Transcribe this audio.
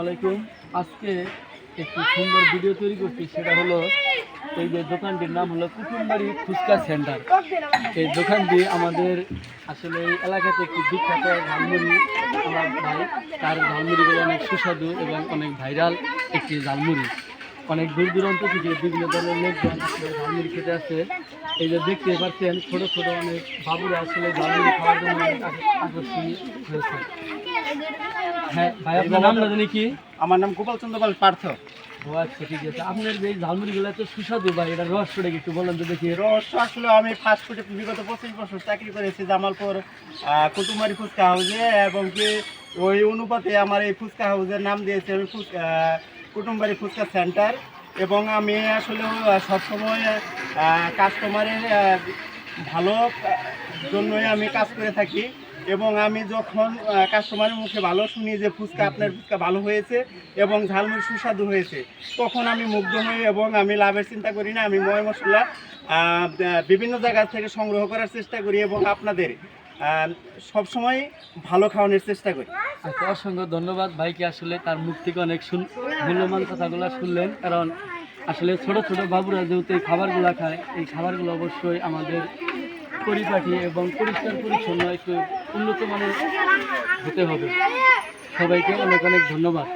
আসসালামাইকুম। আজকে একটি সুন্দর ভিডিও তৈরি করছি, সেটা হলো এই যে দোকানটির নাম হলো কুটুমবাড়ি ফুচকা সেন্টার। এই দোকানটি আমাদের আসলে এই এলাকাতে একটি বিখ্যাত ঝালমুড়ি, আমার ভাই তার ঝালমুড়িগুলো অনেক সুস্বাদু এবং অনেক ভাইরাল একটি ঝালমুড়ি। অনেক দূর দূরান্ত থেকে বিভিন্ন ধরনের লোকজন আসলে ঝালমুড়ি খেতে আসে। এই যে দেখতে পাচ্ছেন ছোটো ছোটো অনেক বাবুরা আসলে ঝালমুড়ি খাওয়ার জন্য অনেক আকর্ষণীয় হয়েছে। হ্যাঁ ভাই, আপনার নামটা জানি কি? আমার নাম গোপাল চন্দ্র পাল পার্থ। ও আচ্ছা, ঠিক আছে। আপনার এই ঝালমুড়িগুলো এত সুস্বাদু ভাই, এটা রহস্যটা কি একটু বলেন তো দেখি। রহস্য আসলে আমি ফাস্ট ফুডে বিগত 25 বছর চাকরি করেছি জামালপুর কুটুমবাড়ি ফুচকা হাউসে, এবং কি ওই অনুপাতে আমার এই ফুচকা হাউসের নাম দিয়েছে আমি কুটুমবাড়ি ফুচকা সেন্টার। এবং আমি আসলে সবসময় কাস্টমারের ভালো জন্যই আমি কাজ করে থাকি। এবং আমি যখন কাস্টমারের মুখে ভালো শুনি যে আপনার ফুচকা ভালো হয়েছে এবং ঝালমুড়ি সুস্বাদু হয়েছে, তখন আমি মুগ্ধ হই এবং আমি লাভের চিন্তা করি না। আমি ময় মশলা বিভিন্ন জায়গা থেকে সংগ্রহ করার চেষ্টা করি এবং আপনাদের সবসময় ভালো খাওয়ানোর চেষ্টা করি। আচ্ছা, অসংখ্য ধন্যবাদ ভাইকে। আসলে তার মুখ থেকে অনেক মূল্যবান কথাগুলো শুনলেন, কারণ আসলে ছোট ছোট বাবুরা যেহেতু এই খাবারগুলো খায়, এই খাবারগুলো অবশ্যই আমাদের পরিপাটি এবং পরিষ্কার পরিচ্ছন্ন একটু উন্নত মানের হতে হবে। সবাইকে অনেক অনেক ধন্যবাদ।